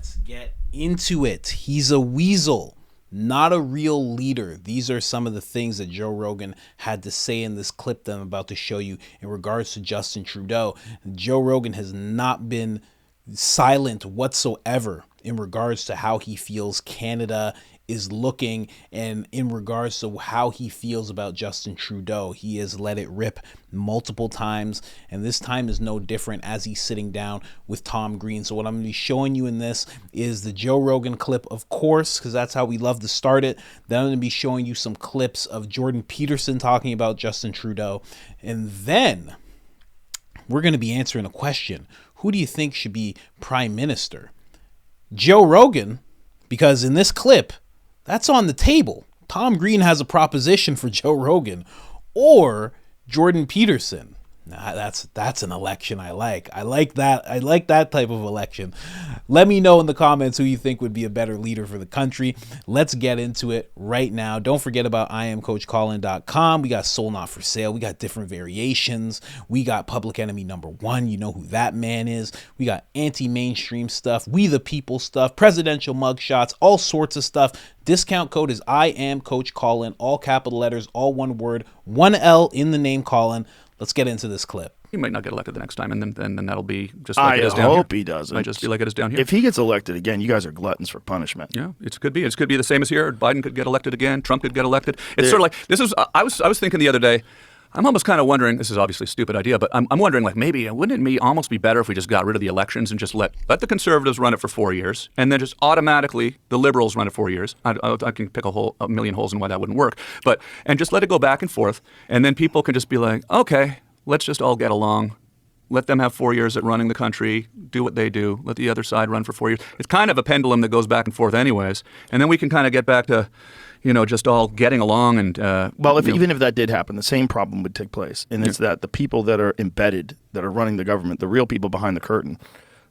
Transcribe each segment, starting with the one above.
Let's get into it. He's a weasel, not a real leader. These are some of the things that Joe Rogan had to say in this clip that I'm about to show you in regards to Justin Trudeau. Joe Rogan has not been silent whatsoever in regards to how he feels Canada is looking and in regards to how he feels about Justin Trudeau. He has let it rip multiple times, and this time is no different as he's sitting down with Tom Green. So what I'm going to be showing you in this is the Joe Rogan clip, of course, because that's how we love to start it. Then I'm going to be showing you some clips of Jordan Peterson talking about Justin Trudeau, and then we're going to be answering a question. Who do you think should be Prime Minister? Joe Rogan, because in this clip, that's on the table. Tom Green has a proposition for Joe Rogan, or Jordan Peterson. Now, that's an election I like. I like that. I like that type of election. Let me know in the comments who you think would be a better leader for the country. Let's get into it right now. Don't forget about IamCoachColin.com. We got Soul Not For Sale. We got different variations. We got Public Enemy #1. You know who that man is. We got anti-mainstream stuff, We the People stuff, presidential mugshots, all sorts of stuff. Discount code is IamCoachColin, all capital letters, all one word, one L in the name Colin. Let's get into this clip. He might not get elected the next time, and then that'll be just like it is down here. I hope he doesn't. Might just be like it is down here. If he gets elected again, you guys are gluttons for punishment. Yeah, it could be. It could be the same as here. Biden could get elected again. Trump could get elected. It's sort of like this is. I was thinking the other day. I'm almost kind of wondering. This is obviously a stupid idea, but I'm wondering, like, maybe wouldn't it almost be better if we just got rid of the elections and just let the conservatives run it for 4 years, and then just automatically the liberals run it 4 years. I can pick a million holes in why that wouldn't work, and just let it go back and forth, and then people can just be like, okay, let's just all get along. Let them have 4 years at running the country, do what they do. Let the other side run for 4 years. It's kind of a pendulum that goes back and forth anyways. And then we can kind of get back to, just all getting along. And even if that did happen, the same problem would take place. And it's that the people that are embedded, that are running the government, the real people behind the curtain,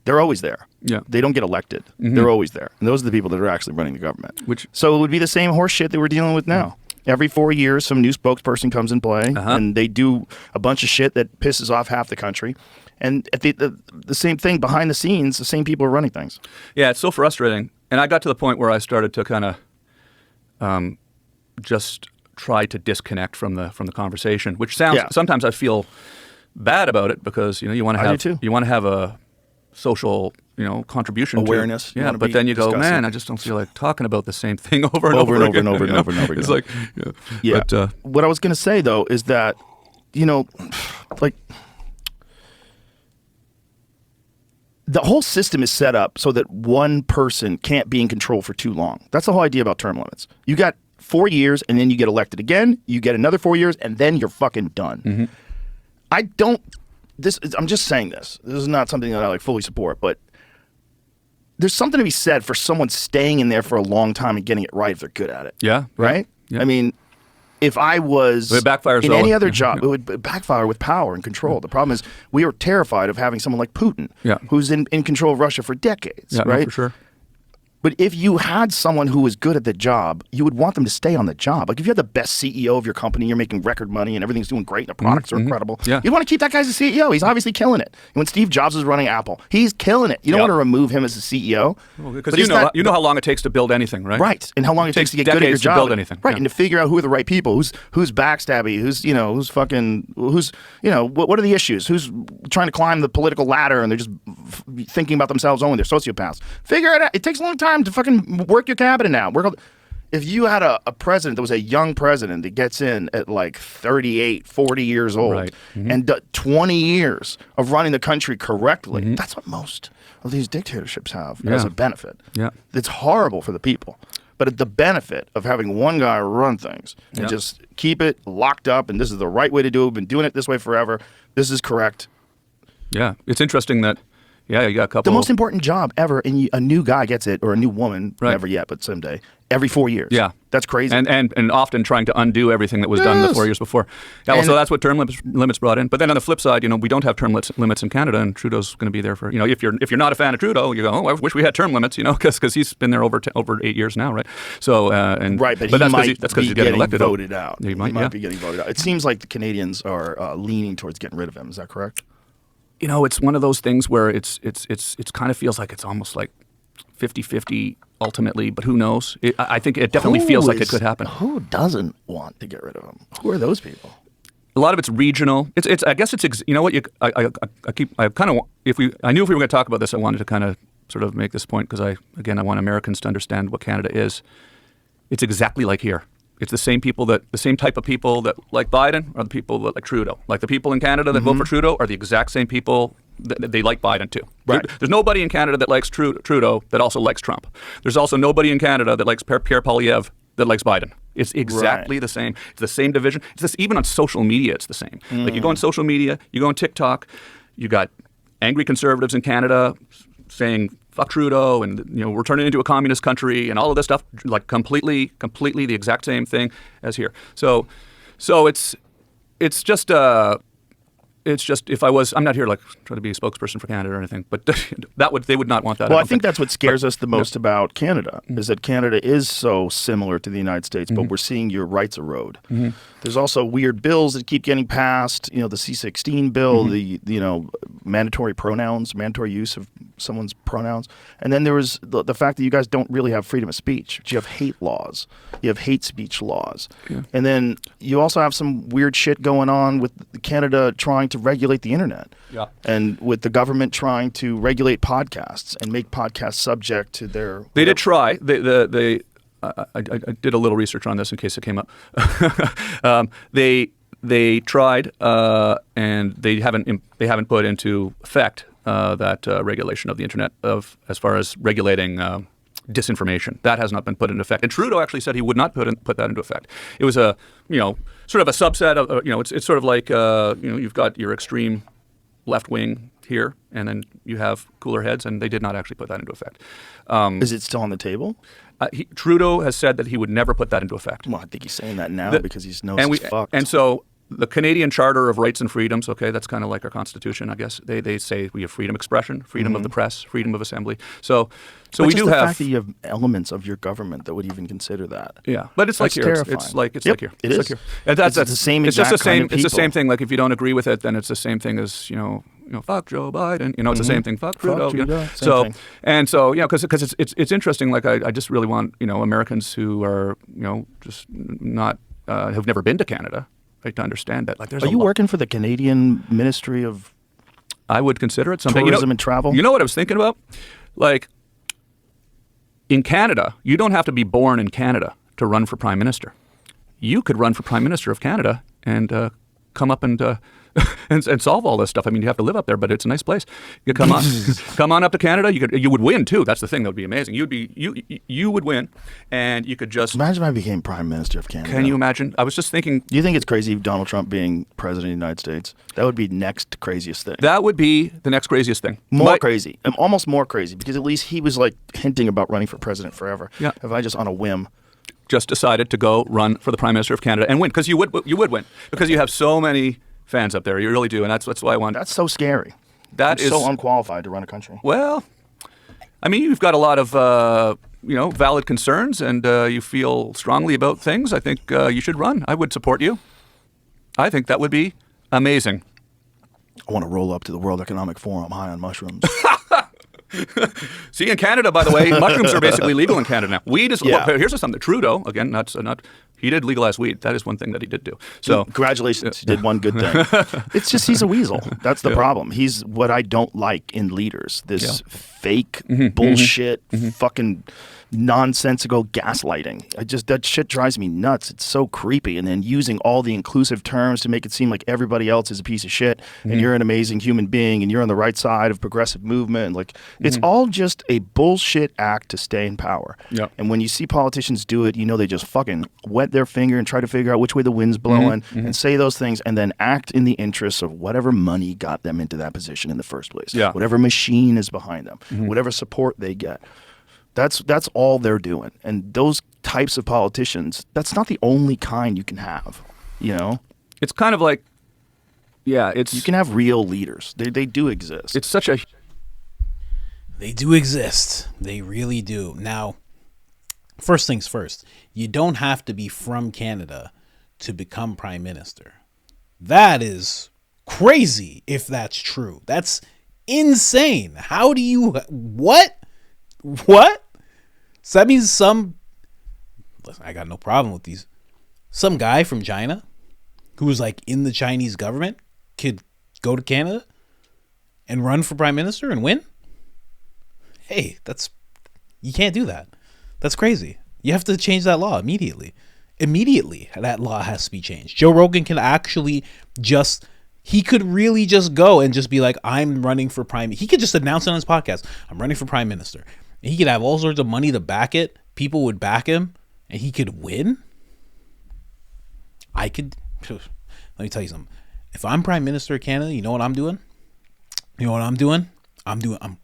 they're always there. Yeah. They don't get elected. They're always there. And those are the people that are actually running the government. So it would be the same horse shit that we're dealing with now. Every 4 years, some new spokesperson comes in play, and they do a bunch of shit that pisses off half the country. And at the same thing, behind the scenes, the same people are running things. Yeah, it's so frustrating. And I got to the point where I started to kind of just try to disconnect from the conversation, which sounds sometimes I feel bad about it because you want to have a social contribution awareness. But then you go, man, I just don't feel like talking about the same thing over and over again. It's like, But, what I was going to say though is that, like the whole system is set up so that one person can't be in control for too long. That's the whole idea about term limits. You got 4 years and then you get elected again. You get another 4 years and then you're fucking done. I'm just saying this. This is not something that I fully support, but there's something to be said for someone staying in there for a long time and getting it right if they're good at it. Yeah. Right? Yeah. I mean, if I was in any other job, it would backfire with power and control. The problem is we are terrified of having someone like Putin, who's in control of Russia for decades, right? No, for sure. But if you had someone who was good at the job, you would want them to stay on the job. Like if you had the best CEO of your company, you're making record money and everything's doing great and the products are incredible, you'd want to keep that guy as a CEO. He's obviously killing it. When Steve Jobs was running Apple, he's killing it. You don't want to remove him as a CEO. Because you know how long it takes to build anything, right? Right. And how long it takes to get good at your job. To build anything. Right. And to figure out who are the right people, who's backstabby, what are the issues? Who's trying to climb the political ladder and they're just thinking about themselves only. They're sociopaths. Figure it out. It takes a long time to fucking work your cabinet out. If you had a president that was a young president that gets in at like 38, 40 years old and 20 years of running the country correctly, that's what most of these dictatorships have as a benefit. Yeah. It's horrible for the people. But the benefit of having one guy run things and just keep it locked up and this is the right way to do it. We've been doing it this way forever. This is correct. Yeah. It's interesting that you got a couple. The most important job ever, and a new guy gets it, or a new woman, never yet, but someday, every 4 years. Yeah. That's crazy. And often trying to undo everything that was done the 4 years before. Yeah, so that's what term limits brought in. But then on the flip side, we don't have term limits in Canada, and Trudeau's going to be there for, if you're not a fan of Trudeau, you go, I wish we had term limits, because he's been there over 8 years now, right? So but that's because he's getting elected. Voted out. He might be getting voted out. It seems like the Canadians are leaning towards getting rid of him. Is that correct? It's one of those things where it's kind of feels like it's almost like 50-50 ultimately, but who knows? I think it definitely feels like it could happen. Who doesn't want to get rid of him? Who are those people? A lot of it's regional. It's. I guess it's. You know what? I knew if we were going to talk about this, I wanted to kind of sort of make this point because I want Americans to understand what Canada is. It's exactly like here. It's the same type of people that like Biden are the people that like Trudeau. Like the people in Canada that vote for Trudeau are the exact same people that they like Biden too. Right. There's nobody in Canada that likes Trudeau that also likes Trump. There's also nobody in Canada that likes Pierre Poilievre that likes Biden. It's exactly the same. It's the same division. It's this, even on social media, it's the same. Like you go on social media, you go on TikTok, you got angry conservatives in Canada saying fuck Trudeau and we're turning into a communist country and all of this stuff, like completely the exact same thing as here. So it's just if I'm not here like trying to be a spokesperson for Canada or anything, but they would not want that. Well, I think that's what scares us the most about Canada is that Canada is so similar to the United States, but we're seeing your rights erode. There's also weird bills that keep getting passed. The C-16 bill, the mandatory use of someone's pronouns, and then there was the fact that you guys don't really have freedom of speech. But you have hate laws, you have hate speech laws, and then you also have some weird shit going on with Canada trying to regulate the internet, and with the government trying to regulate podcasts and make podcasts subject to their. They did try. I did a little research on this in case it came up. They tried, and they haven't put into effect that regulation of the internet as far as regulating disinformation. That has not been put into effect. And Trudeau actually said he would not put that into effect. It was a sort of a subset of it's sort of like you've got your extreme left wing here, and then you have cooler heads, and they did not actually put that into effect. Is it still on the table? Trudeau has said that he would never put that into effect. Well, I think he's saying that now because he knows he's fucked. And so the Canadian Charter of Rights and Freedoms, okay, that's kind of like our Constitution, I guess. They say we have freedom of expression, freedom of the press, freedom of assembly. So we do have the fact that you have elements of your government that would even consider that. Yeah, but it's like here. Terrifying. It's like here. It is. Like here. And that's the same. It's just the same. Kind of it's the same thing. Like if you don't agree with it, then it's the same thing as fuck Joe Biden. It's the same thing. Fuck Trudeau. Because it's interesting. Like I just really want Americans who are just not have never been to Canada. To understand that, are you working for the Canadian Ministry of? I would consider it something. Tourism and travel. You know what I was thinking about? Like in Canada, you don't have to be born in Canada to run for Prime Minister. You could run for Prime Minister of Canada and come up and solve all this stuff. I mean, you have to live up there, but it's a nice place. You come on up to Canada. You would win too. That's the thing that would be amazing. You would win, and you could just imagine if I became Prime Minister of Canada. Can you imagine? I was just thinking. Do you think it's crazy Donald Trump being president of the United States? That would be next craziest thing. That would be the next craziest thing. Crazy, almost more crazy, because at least he was like hinting about running for president forever. Yeah. If I just on a whim. Just decided to go run for the Prime Minister of Canada and win, because you would win, because you have so many fans up there. You really do, and that's why I want. That's so scary. That is so unqualified to run a country. Well, I mean, you've got a lot of valid concerns, and you feel strongly about things. I think you should run. I would support you. I think that would be amazing. I want to roll up to the World Economic Forum high on mushrooms. See, in Canada, by the way, mushrooms are basically legal in Canada now. Weed is. Well, here's something. Trudeau, again, not. He did legalize weed. That is one thing that he did do. So congratulations, he did one good thing. It's just he's a weasel. That's the problem. He's what I don't like in leaders. This fake bullshit, fucking nonsensical gaslighting. That shit drives me nuts. It's so creepy. And then using all the inclusive terms to make it seem like everybody else is a piece of shit, and you're an amazing human being, and you're on the right side of progressive movement. And it's all just a bullshit act to stay in power. Yep. And when you see politicians do it, they just fucking wet their finger and try to figure out which way the wind's blowing and say those things, and then act in the interests of whatever money got them into that position in the first place. Yeah. Whatever machine is behind them, whatever support they get. That's all they're doing. And those types of politicians, that's not the only kind you can have, It's kind of like, you can have real leaders. They do exist. It's such a... They do exist. They really do. Now, first things first, you don't have to be from Canada to become Prime Minister. That is crazy if that's true. That's insane. How do you... What? What? So that means listen, I got no problem with these. Some guy from China who was like in the Chinese government could go to Canada and run for prime minister and win? Hey, you can't do that. That's crazy. You have to change that law immediately. Immediately, that law has to be changed. Joe Rogan can actually he could really just go and just be like, I'm running for prime. He could just announce it on his podcast, I'm running for prime minister. And he could have all sorts of money to back it. People would back him and he could win. Let me tell you something. If I'm prime minister of Canada, you know what I'm doing? I'm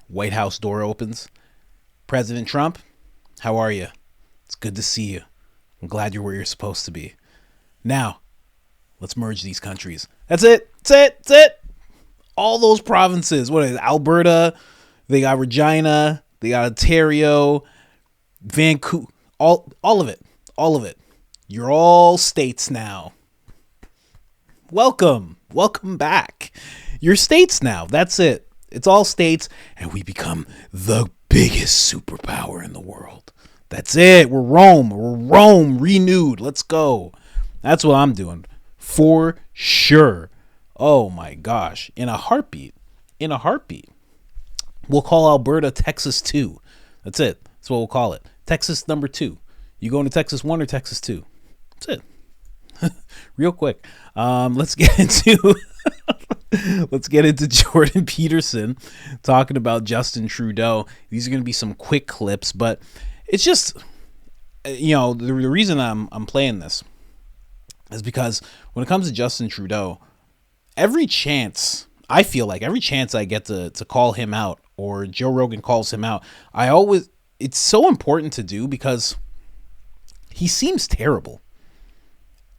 White House door opens. President Trump, how are you? It's good to see you. I'm glad you're where you're supposed to be. Now, let's merge these countries. That's it. All those provinces. What is it? Alberta? They got Regina. They got Ontario. Vancouver. All of it. All of it. You're all states now. Welcome back. You're states now. That's it. It's all states, and we become the biggest superpower in the world. That's it. We're Rome renewed. Let's go. That's what I'm doing for sure. Oh my gosh. In a heartbeat. We'll call Alberta Texas 2. That's it. That's what we'll call it. Texas number 2. You going to Texas 1 or Texas 2? That's it. Real quick. Let's get into Jordan Peterson talking about Justin Trudeau. These are going to be some quick clips, but it's just, the reason I'm playing this is because when it comes to Justin Trudeau, every chance I get to call him out, or Joe Rogan calls him out, it's so important to do because he seems terrible.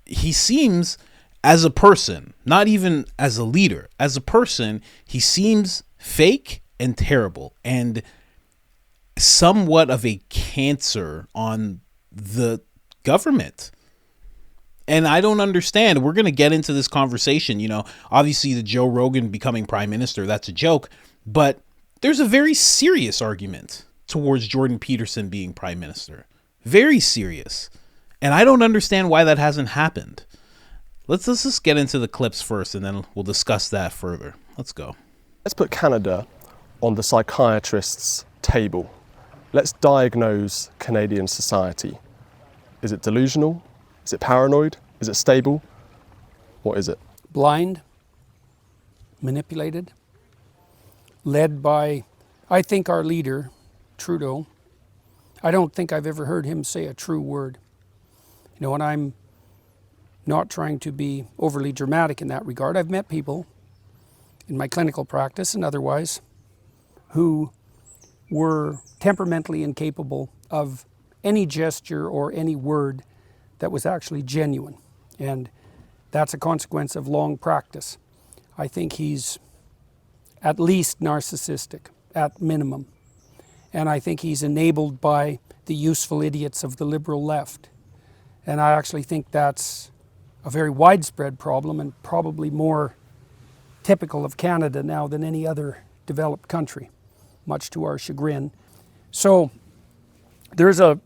He seems, as a person, not even as a leader, as a person, he seems fake and terrible and somewhat of a cancer on the government. And I don't understand. We're going to get into this conversation. Obviously the Joe Rogan becoming prime minister, that's a joke, but there's a very serious argument towards Jordan Peterson being prime minister. Very serious. And I don't understand why that hasn't happened. Let's just get into the clips first, and then we'll discuss that further. Let's go. Let's put Canada on the psychiatrist's table. Let's diagnose Canadian society. Is it delusional? Is it paranoid? Is it stable? What is it? Blind, manipulated, led by, I think, our leader, Trudeau. I don't think I've ever heard him say a true word. And I'm not trying to be overly dramatic in that regard. I've met people in my clinical practice and otherwise who were temperamentally incapable of any gesture or any word that was actually genuine. And that's a consequence of long practice. I think he's at least narcissistic, at minimum. And I think he's enabled by the useful idiots of the liberal left. And I actually think that's a very widespread problem and probably more typical of Canada now than any other developed country, much to our chagrin. So there's a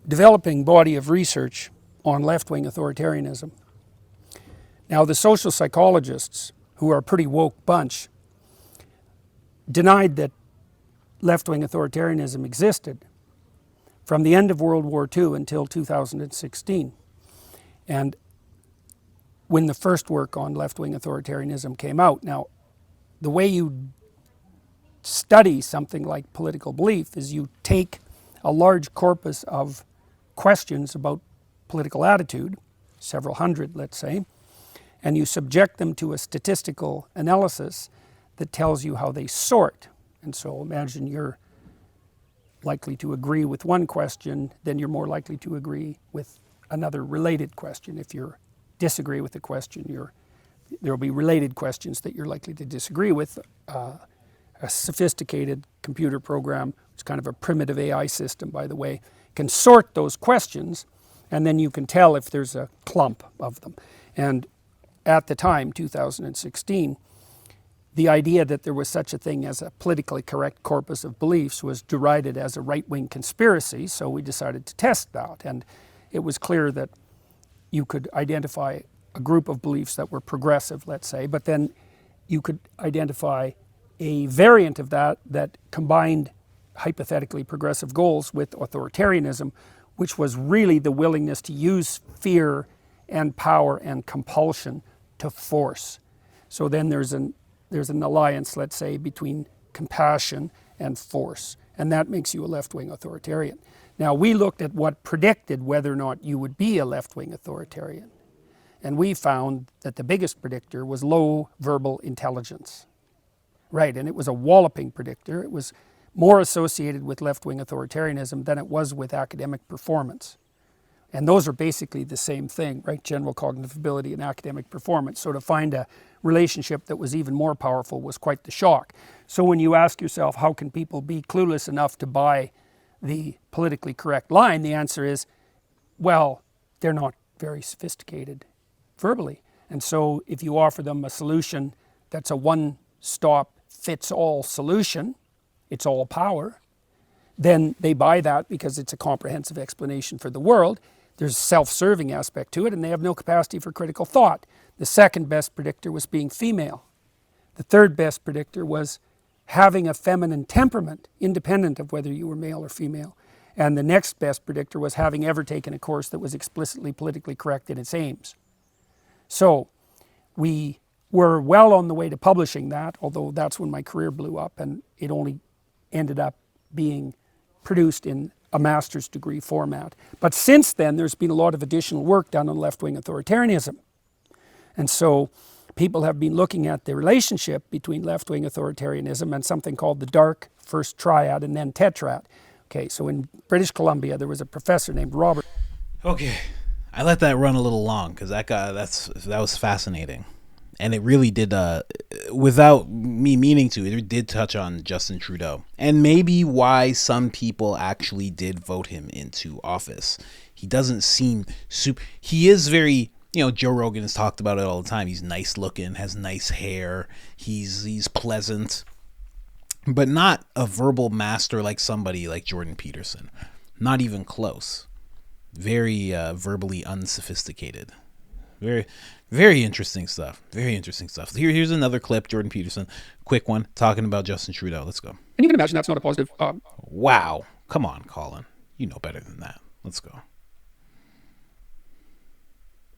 developing body of research on left-wing authoritarianism. Now, the social psychologists, who are a pretty woke bunch, denied that left-wing authoritarianism existed from the end of World War II until 2016. And when the first work on left-wing authoritarianism came out. Now, the way you study something like political belief is you take a large corpus of questions about political attitude, several hundred, let's say, and you subject them to a statistical analysis that tells you how they sort. And so imagine you're likely to agree with one question, then you're more likely to agree with another related question. If you disagree with the question, there will be related questions that you're likely to disagree with. A sophisticated computer program, it's kind of a primitive AI system, by the way, can sort those questions, and then you can tell if there's a clump of them. And at the time, 2016, the idea that there was such a thing as a politically correct corpus of beliefs was derided as a right-wing conspiracy, so we decided to test that. And it was clear that you could identify a group of beliefs that were progressive, let's say, but then you could identify a variant of that that combined hypothetically progressive goals with authoritarianism, which was really the willingness to use fear and power and compulsion to force. So then there's an alliance, let's say, between compassion and force, and that makes you a left-wing authoritarian. Now, we looked at what predicted whether or not you would be a left-wing authoritarian, and we found that the biggest predictor was low verbal intelligence. Right, and it was a walloping predictor. It was more associated with left-wing authoritarianism than it was with academic performance. And those are basically the same thing, right? General cognitive ability and academic performance. So to find a relationship that was even more powerful was quite the shock. So when you ask yourself, how can people be clueless enough to buy the politically correct line, the answer is, well, they're not very sophisticated verbally. And so if you offer them a solution that's a one-stop fits all solution, it's all power, then they buy that because it's a comprehensive explanation for the world. There's a self-serving aspect to it, and they have no capacity for critical thought. The second best predictor was being female. The third best predictor was having a feminine temperament, independent of whether you were male or female. And the next best predictor was having ever taken a course that was explicitly politically correct in its aims. So we were well on the way to publishing that, although that's when my career blew up, and it only ended up being produced in a master's degree format. But since then, there's been a lot of additional work done on left-wing authoritarianism. And so people have been looking at the relationship between left-wing authoritarianism and something called the dark first triad and then tetrad. Okay, so in British Columbia, there was a professor named Robert. Okay, I let that run a little long because that was fascinating. And it really did, without me meaning to, it did touch on Justin Trudeau. And maybe why some people actually did vote him into office. He doesn't seem he is very, Joe Rogan has talked about it all the time. He's nice looking, has nice hair, he's pleasant. But not a verbal master like somebody like Jordan Peterson. Not even close. Very verbally unsophisticated. Very, very interesting stuff. Very interesting stuff. Here's another clip, Jordan Peterson, quick one, talking about Justin Trudeau. Let's go. And you can imagine that's not a positive. Wow. Come on, Colin. You know better than that. Let's go.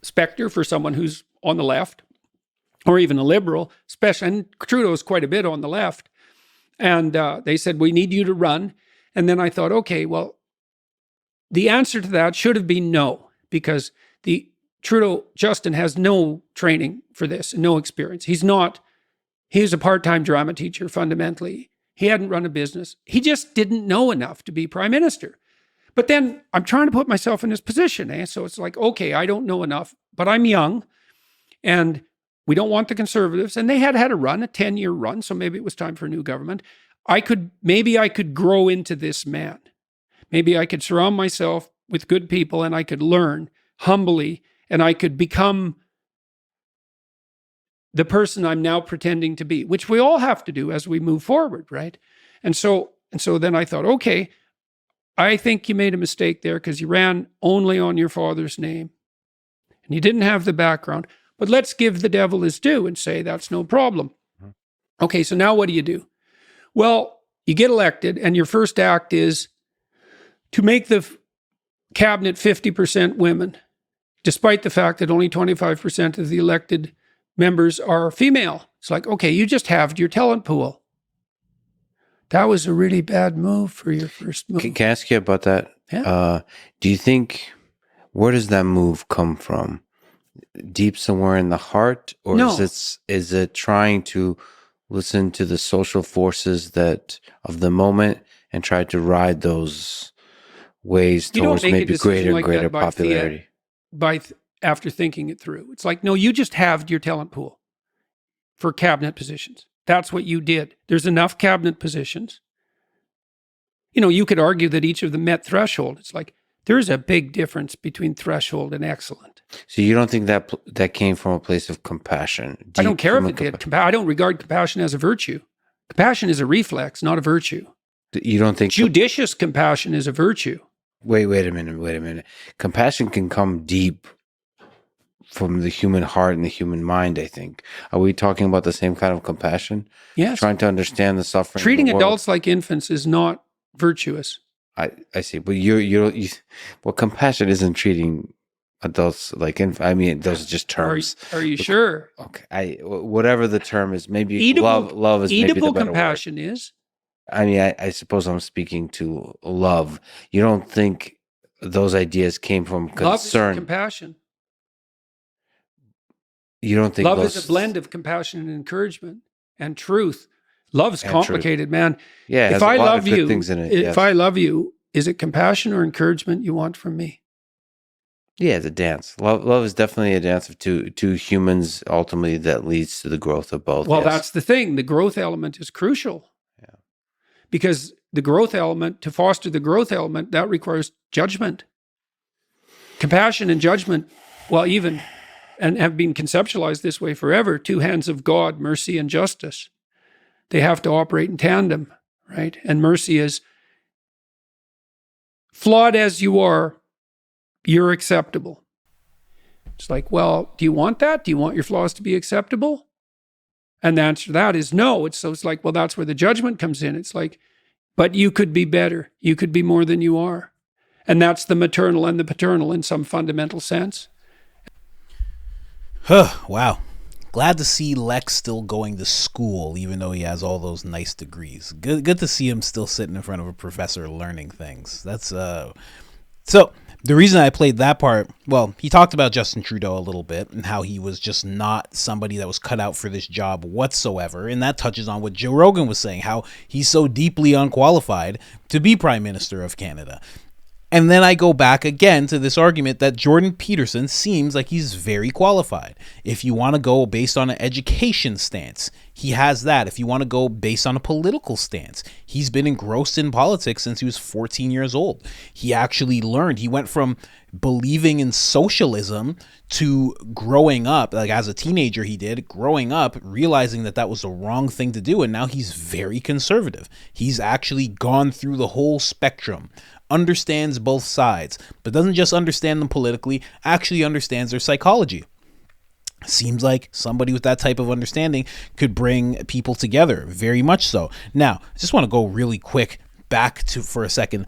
Specter for someone who's on the left, or even a liberal, especially, and Trudeau's quite a bit on the left. And they said, we need you to run. And then I thought, okay, well, the answer to that should have been no, because Justin has no training for this, no experience. He's a part-time drama teacher fundamentally. He hadn't run a business. He just didn't know enough to be prime minister. But then I'm trying to put myself in his position. So it's like, okay, I don't know enough, but I'm young and we don't want the Conservatives. And they had a run, a 10-year run. So maybe it was time for a new government. Maybe I could grow into this man. Maybe I could surround myself with good people and I could learn humbly and I could become the person I'm now pretending to be, which we all have to do as we move forward, right? And so then I thought, okay, I think you made a mistake there because you ran only on your father's name and you didn't have the background. But let's give the devil his due and say that's no problem. Okay, so now what do? Well, you get elected and your first act is to make the cabinet 50% women, despite the fact that only 25% of the elected members are female. It's like, okay, you just halved your talent pool. That was a really bad move for your first move. Can I ask you about that? Yeah. Do you think, where does that move come from? Deep somewhere in the heart? Or No. is it trying to listen to the social forces of the moment and try to ride those ways You don't towards make a maybe decision like greater that by popularity? After thinking it through. It's like, no, you just halved your talent pool for cabinet positions. That's what you did. There's enough cabinet positions. You could argue that each of them met threshold. It's like There's a big difference between threshold and excellent. So you don't think that that came from a place of compassion? I don't deep care if from it did. I don't regard compassion as a virtue. Compassion is a reflex, not a virtue. You don't think Judicious compassion is a virtue. Wait a minute. Compassion can come deep from the human heart and the human mind, I think. Are we talking about the same kind of compassion? Yes. Trying to understand the suffering Treating of the world? adults like infants is not virtuous. I see. But well, compassion isn't treating adults like I mean, those are just terms. Are you sure? Okay. Whatever the term is, maybe Eatable, love is maybe the eatable better compassion word. is. I mean, I suppose I'm speaking to love. You don't think those ideas came from concern? Love is compassion. You don't think love those... is a blend of compassion and encouragement and truth. Love's And complicated, truth. man. Yeah, it if has a I lot love of good you, things in it, if yes. I love you, is it compassion or encouragement you want from me? Yeah, it's a dance. Love is definitely a dance of two humans. Ultimately, that leads to the growth of both. Well, yes. that's the thing. The growth element is crucial. Yeah. Because the growth element, to foster the growth element, that requires judgment. Compassion and judgment, well, even, and have been conceptualized this way forever, two hands of God, mercy and justice. They have to operate in tandem, right? And mercy is, flawed as you are, you're acceptable. It's like, well, do you want that? Do you want your flaws to be acceptable? And the answer to that is no. It's like, well, that's where the judgment comes in. It's like, but you could be better. You could be more than you are. And that's the maternal and the paternal in some fundamental sense. Wow. Glad to see Lex still going to school, even though he has all those nice degrees. Good to see him still sitting in front of a professor learning things. That's so the reason I played that part, well, he talked about Justin Trudeau a little bit and how he was just not somebody that was cut out for this job whatsoever. And that touches on what Joe Rogan was saying, how he's so deeply unqualified to be Prime Minister of Canada. And then I go back again to this argument that Jordan Peterson seems like he's very qualified. If you want to go based on an education stance, he has that. If you want to go based on a political stance, he's been engrossed in politics since he was 14 years old. He actually learned. He went from believing in socialism to growing up, like as a teenager he did, growing up, realizing that that was the wrong thing to do. And now he's very conservative. He's actually gone through the whole spectrum, understands both sides, but doesn't just understand them politically, actually understands their psychology. Seems like somebody with that type of understanding could bring people together, very much so. Now, I just want to go really quick back to, for a second,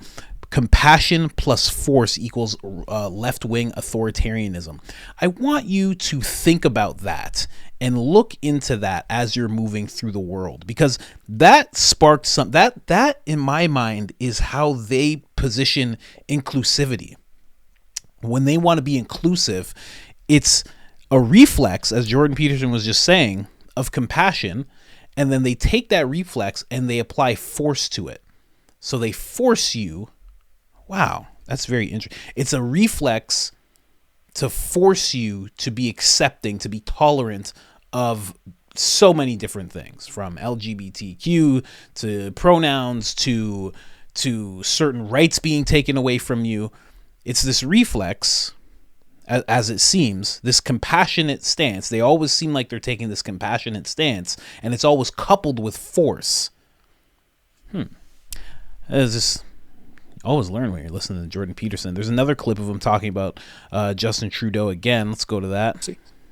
compassion plus force equals left-wing authoritarianism. I want you to think about that and look into that as you're moving through the world, because that sparked some, that in my mind is how they position inclusivity. When they want to be inclusive, it's a reflex, as Jordan Peterson was just saying, of compassion, and then they take that reflex and they apply force to it. So they force you. Wow, that's very interesting. It's a reflex to force you to be accepting, to be tolerant of so many different things, from LGBTQ to pronouns to certain rights being taken away from you. It's this reflex, as it seems, this compassionate stance. They always seem like they're taking this compassionate stance, and it's always coupled with force. It's just always learn when you're listening to Jordan Peterson. There's another clip of him talking about Justin Trudeau again. Let's go to that.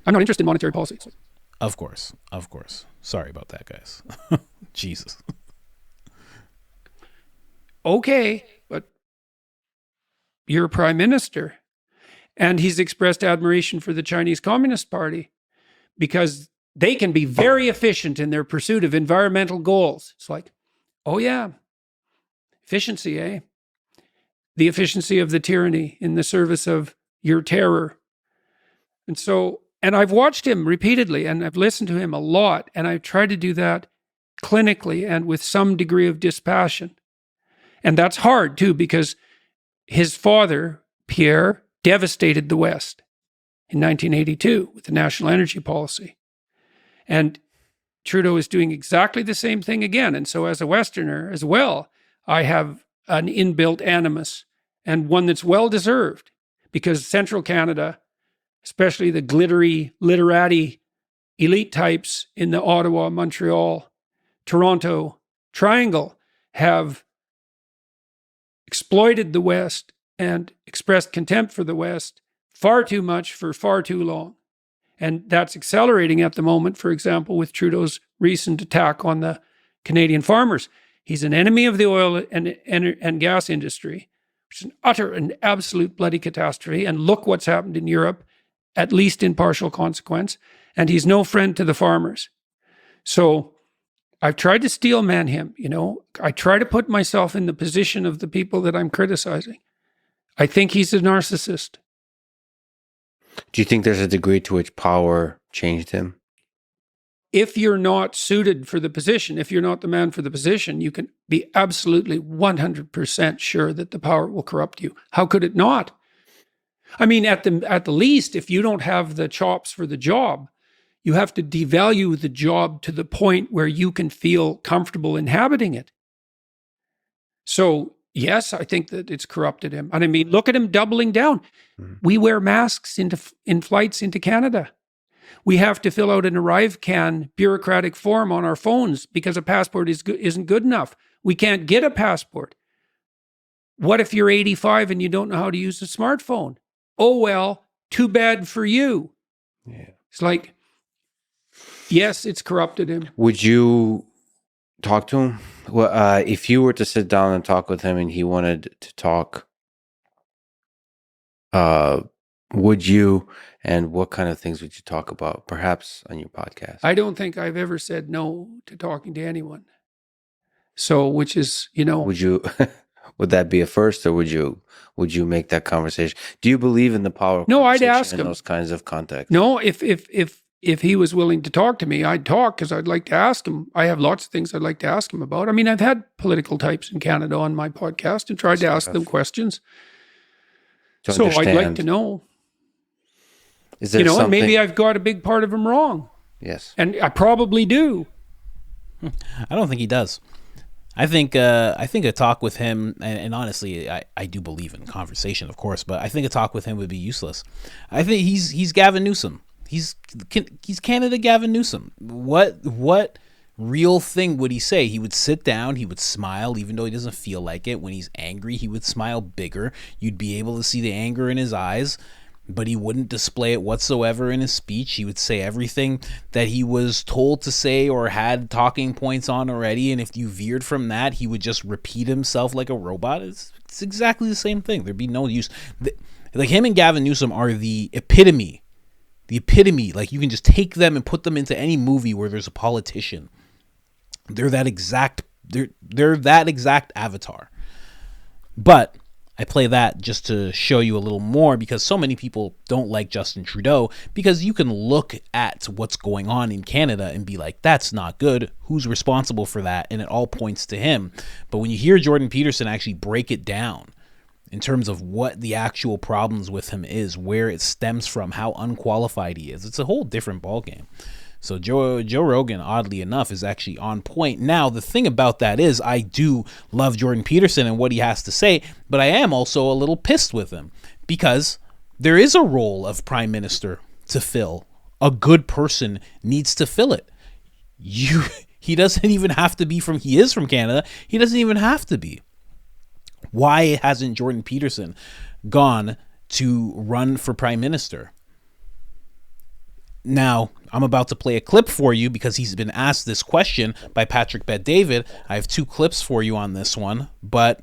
I'm not interested in monetary policy. Of course. Sorry about that, guys. Jesus. Okay, but you're a prime minister. And he's expressed admiration for the Chinese Communist Party because they can be very efficient in their pursuit of environmental goals. It's like, oh yeah, efficiency, eh? The efficiency of the tyranny in the service of your terror. And so, and I've watched him repeatedly and I've listened to him a lot, and I've tried to do that clinically and with some degree of dispassion. And that's hard too, because his father, Pierre, devastated the West in 1982 with the national energy policy. And Trudeau is doing exactly the same thing again. And so as a Westerner as well, I have an inbuilt animus and one that's well-deserved, because Central Canada, especially the glittery, literati elite types in the Ottawa, Montreal, Toronto triangle have exploited the West and expressed contempt for the West far too much for far too long. And that's accelerating at the moment, for example, with Trudeau's recent attack on the Canadian farmers. He's an enemy of the oil and gas industry, which is an utter and absolute bloody catastrophe. And look what's happened in Europe, at least in partial consequence. And he's no friend to the farmers. So I've tried to steel man him, you know. I try to put myself in the position of the people that I'm criticizing. I think he's a narcissist. Do you think there's a degree to which power changed him? If you're not suited for the position, if you're not the man for the position, you can be absolutely 100% sure that the power will corrupt you. How could it not? I mean, at the least, if you don't have the chops for the job, you have to devalue the job to the point where you can feel comfortable inhabiting it. So, yes, I think that it's corrupted him. And I mean, look at him doubling down. We wear masks in flights into Canada. We have to fill out an ArriveCan bureaucratic form on our phones because a passport isn't good enough. We can't get a passport. What if you're 85 and you don't know how to use a smartphone? Oh, well, too bad for you. Yeah. It's like, yes, it's corrupted him. Would you talk to him? Well, if you were to sit down and talk with him and he wanted to talk, would you, and what kind of things would you talk about, perhaps on your podcast? I don't think I've ever said no to talking to anyone. So, which is, you know. Would you, would that be a first, or would you make that conversation? Do you believe in the power of No, I'd conversation ask in him. those kinds of contexts? No, if he was willing to talk to me, I'd talk, because I'd like to ask him. I have lots of things I'd like to ask him about. I mean, I've had political types in Canada on my podcast and tried to ask them questions. So I'd like to know. Is there you know, and something... maybe I've got a big part of him wrong. Yes. And I probably do. I don't think he does. I think a talk with him, and honestly, I do believe in conversation, of course, but I think a talk with him would be useless. I think he's Gavin Newsom. He's Canada Gavin Newsom. What real thing would he say? He would sit down, he would smile, even though he doesn't feel like it. When he's angry, he would smile bigger. You'd be able to see the anger in his eyes, but he wouldn't display it whatsoever in his speech. He would say everything that he was told to say or had talking points on already, and if you veered from that, he would just repeat himself like a robot. It's exactly the same thing. There'd be no use. Like, him and Gavin Newsom are the epitome. Like, you can just take them and put them into any movie where there's a politician. They're that exact avatar. But I play that just to show you a little more, because so many people don't like Justin Trudeau, because you can look at what's going on in Canada and be like, that's not good. Who's responsible for that? And it all points to him. But when you hear Jordan Peterson actually break it down in terms of what the actual problems with him is, where it stems from, how unqualified he is, it's a whole different ballgame. So Joe Rogan, oddly enough, is actually on point. Now, the thing about that is, I do love Jordan Peterson and what he has to say, but I am also a little pissed with him, because there is a role of prime minister to fill. A good person needs to fill it. He doesn't even have to be he is from Canada. He doesn't even have to be. Why hasn't Jordan Peterson gone to run for prime minister? Now, I'm about to play a clip for you because he's been asked this question by Patrick Bet-David. I have 2 clips for you on this one, but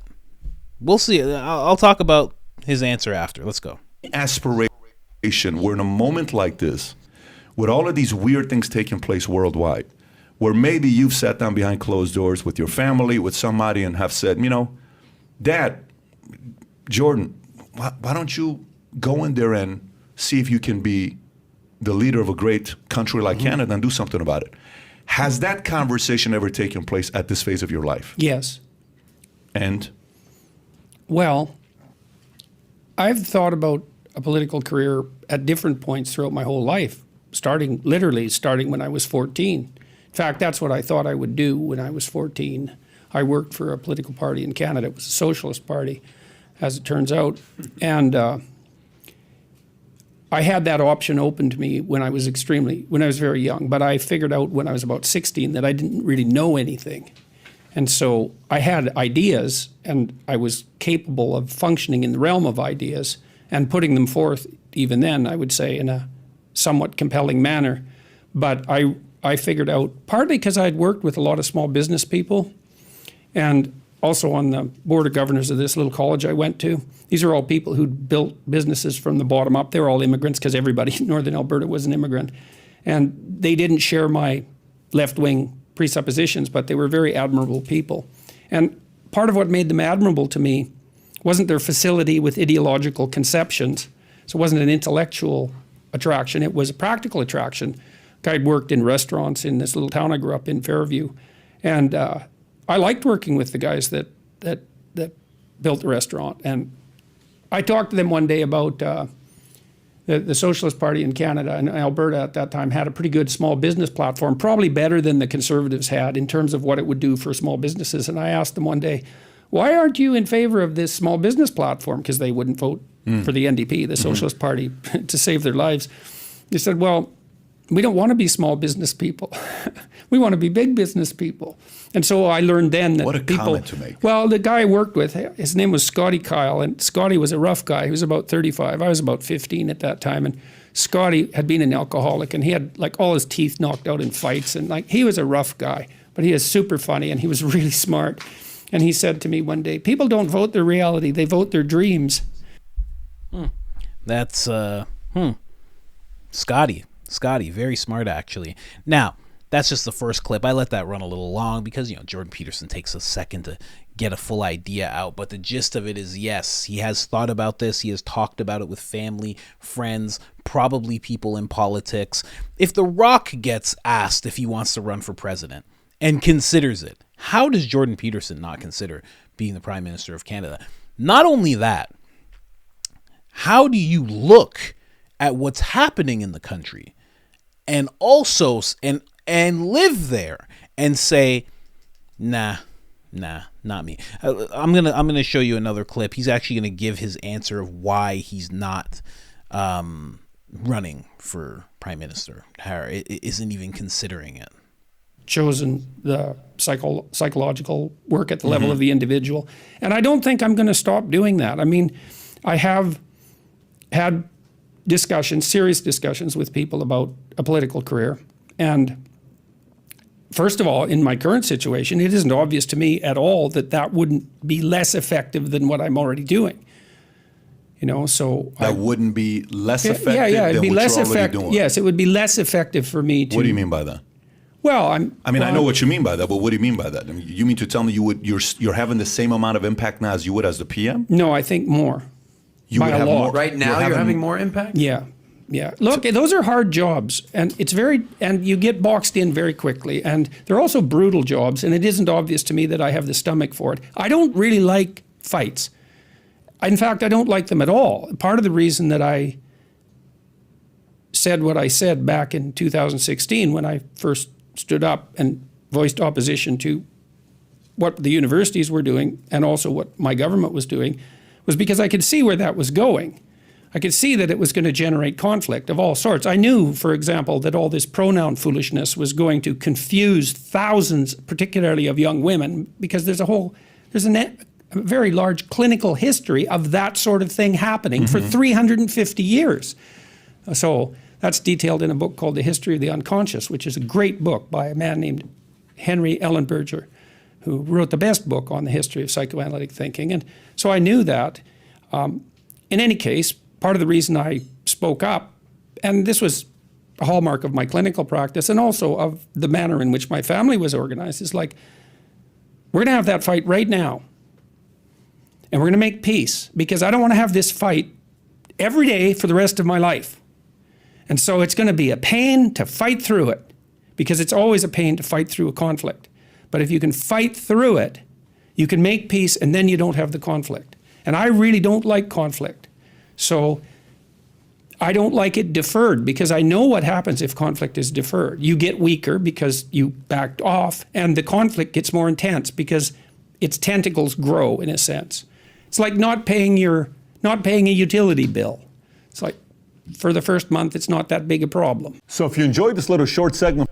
we'll see. I'll talk about his answer after. Let's go. Aspiration. We're in a moment like this, with all of these weird things taking place worldwide, where maybe you've sat down behind closed doors with your family, with somebody, and have said, you know, Dad, Jordan, why don't you go in there and see if you can be the leader of a great country like Canada and do something about it? Has that conversation ever taken place at this phase of your life? Yes. And? Well, I've thought about a political career at different points throughout my whole life, starting when I was 14. In fact, that's what I thought I would do when I was 14. I worked for a political party in Canada. It was a socialist party. as it turns out. And I had that option open to me when I was very young, but I figured out when I was about 16 that I didn't really know anything. And so I had ideas, and I was capable of functioning in the realm of ideas and putting them forth, even then, I would say, in a somewhat compelling manner. But I figured out, partly because I had worked with a lot of small business people, and also on the board of governors of this little college I went to. These are all people who'd built businesses from the bottom up. They were all immigrants, because everybody in northern Alberta was an immigrant. And they didn't share my left-wing presuppositions, but they were very admirable people. And part of what made them admirable to me wasn't their facility with ideological conceptions. So it wasn't an intellectual attraction, it was a practical attraction. I'd worked in restaurants in this little town I grew up in, Fairview. And I liked working with the guys that built the restaurant. And I talked to them one day about the Socialist Party in Canada, and Alberta at that time had a pretty good small business platform, probably better than the Conservatives had in terms of what it would do for small businesses. And I asked them one day, why aren't you in favor of this small business platform? Because they wouldn't vote for the NDP, the Socialist Party, to save their lives. They said, well, we don't want to be small business people. We want to be big business people. And so I learned then that What a people, comment to make. well, the guy I worked with, his name was Scotty Kyle, and Scotty was a rough guy. He was about 35. I was about 15 at that time. And Scotty had been an alcoholic, and he had like all his teeth knocked out in fights. And like he was a rough guy, but he was super funny, and he was really smart. And he said to me one day, people don't vote their reality, they vote their dreams. That's Scotty, very smart actually. Now, that's just the first clip. I let that run a little long because, Jordan Peterson takes a second to get a full idea out. But the gist of it is, yes, he has thought about this. He has talked about it with family, friends, probably people in politics. If The Rock gets asked if he wants to run for president and considers it, how does Jordan Peterson not consider being the Prime Minister of Canada? Not only that, how do you look at what's happening in the country and also and live there and say, nah, not me. I'm gonna show you another clip. He's actually gonna give his answer of why he's not running for prime minister. Harry isn't even considering it. Chosen the psychological work at the level of the individual, and I don't think I'm going to stop doing that. I mean, I have had serious discussions with people about a political career. And first of all, in my current situation, it isn't obvious to me at all that wouldn't be less effective than what I'm already doing. So that wouldn't be less effective it'd be than less what you're already effective. doing. Yes, it would be less effective for me to. What do you mean by that? Well, I know what you mean by that, but what do you mean by that? I mean, you mean to tell me you're having the same amount of impact now as you would as the PM? No, I think more. You by would a have lot. more. Right now, you're having more impact? Yeah. Look, those are hard jobs, and and you get boxed in very quickly, and they're also brutal jobs, and it isn't obvious to me that I have the stomach for it. I don't really like fights. In fact, I don't like them at all. Part of the reason that I said what I said back in 2016 when I first stood up and voiced opposition to what the universities were doing and also what my government was doing was because I could see where that was going. I could see that it was going to generate conflict of all sorts. I knew, for example, that all this pronoun foolishness was going to confuse thousands, particularly of young women, because there's a very large clinical history of that sort of thing happening for 350 years. So that's detailed in a book called The History of the Unconscious, which is a great book by a man named Henry Ellenberger, who wrote the best book on the history of psychoanalytic thinking. And so I knew that. In any case, part of the reason I spoke up, and this was a hallmark of my clinical practice and also of the manner in which my family was organized, is like, we're going to have that fight right now. And we're going to make peace, because I don't want to have this fight every day for the rest of my life. And so it's going to be a pain to fight through it, because it's always a pain to fight through a conflict. But if you can fight through it, you can make peace, and then you don't have the conflict. And I really don't like conflict. So I don't like it deferred, because I know what happens if conflict is deferred. You get weaker because you backed off, and the conflict gets more intense because its tentacles grow, in a sense. It's like not paying a utility bill. It's like for the first month, it's not that big a problem. So if you enjoyed this little short segment,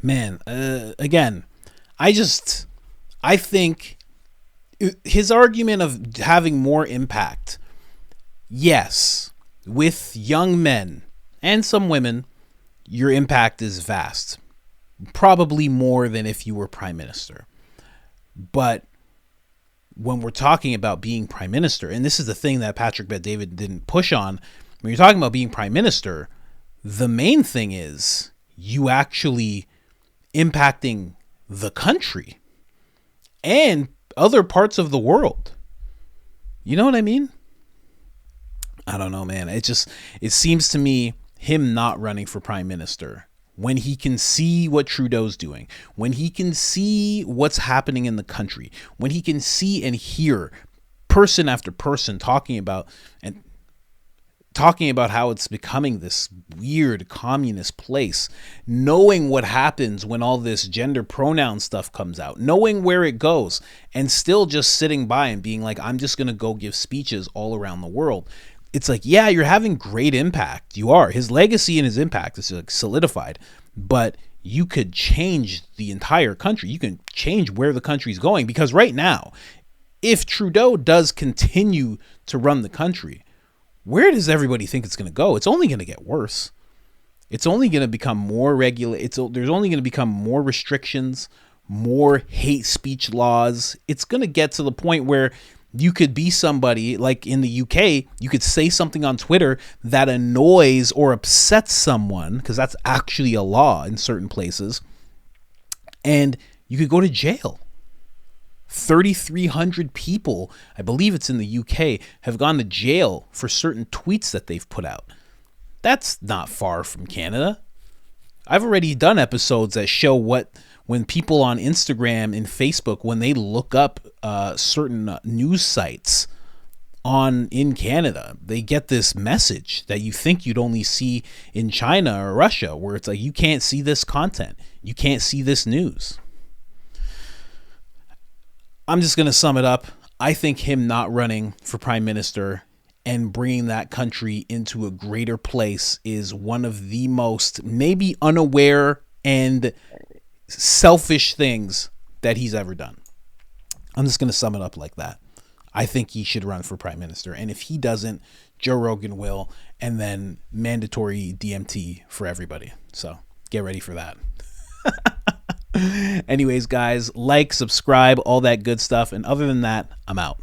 man, again, I think his argument of having more impact, yes, with young men and some women, your impact is vast, probably more than if you were prime minister. But when we're talking about being prime minister, and this is the thing that Patrick Bet-David didn't push on, when you're talking about being prime minister, the main thing is you actually impacting the country and other parts of the world. You know what I mean? I don't know, man. It seems to me him not running for prime minister, when he can see what Trudeau's doing, when he can see what's happening in the country, when he can see and hear person after person talking about how it's becoming this weird communist place, knowing what happens when all this gender pronoun stuff comes out, knowing where it goes, and still just sitting by and being like, I'm just going to go give speeches all around the world. It's like, yeah, you're having great impact. You are. His legacy and his impact is like solidified, but you could change the entire country. You can change where the country's going, because right now, if Trudeau does continue to run the country, where does everybody think it's going to go? It's only going to get worse. It's only going to become more regulated. There's only going to become more restrictions, more hate speech laws. It's going to get to the point where you could be somebody, like in the UK, you could say something on Twitter that annoys or upsets someone, because that's actually a law in certain places, and you could go to jail. 3,300 people, I believe it's in the UK, have gone to jail for certain tweets that they've put out. That's not far from Canada. I've already done episodes that show when people on Instagram and Facebook, when they look up certain news sites in Canada, they get this message that you think you'd only see in China or Russia, where it's like, you can't see this content. You can't see this news. I'm just going to sum it up. I think him not running for prime minister and bringing that country into a greater place is one of the most maybe unaware and selfish things that he's ever done. I'm just going to sum it up like that. I think he should run for prime minister. And if he doesn't, Joe Rogan will, and then mandatory DMT for everybody. So get ready for that. Anyways, guys, like, subscribe, all that good stuff. And other than that, I'm out.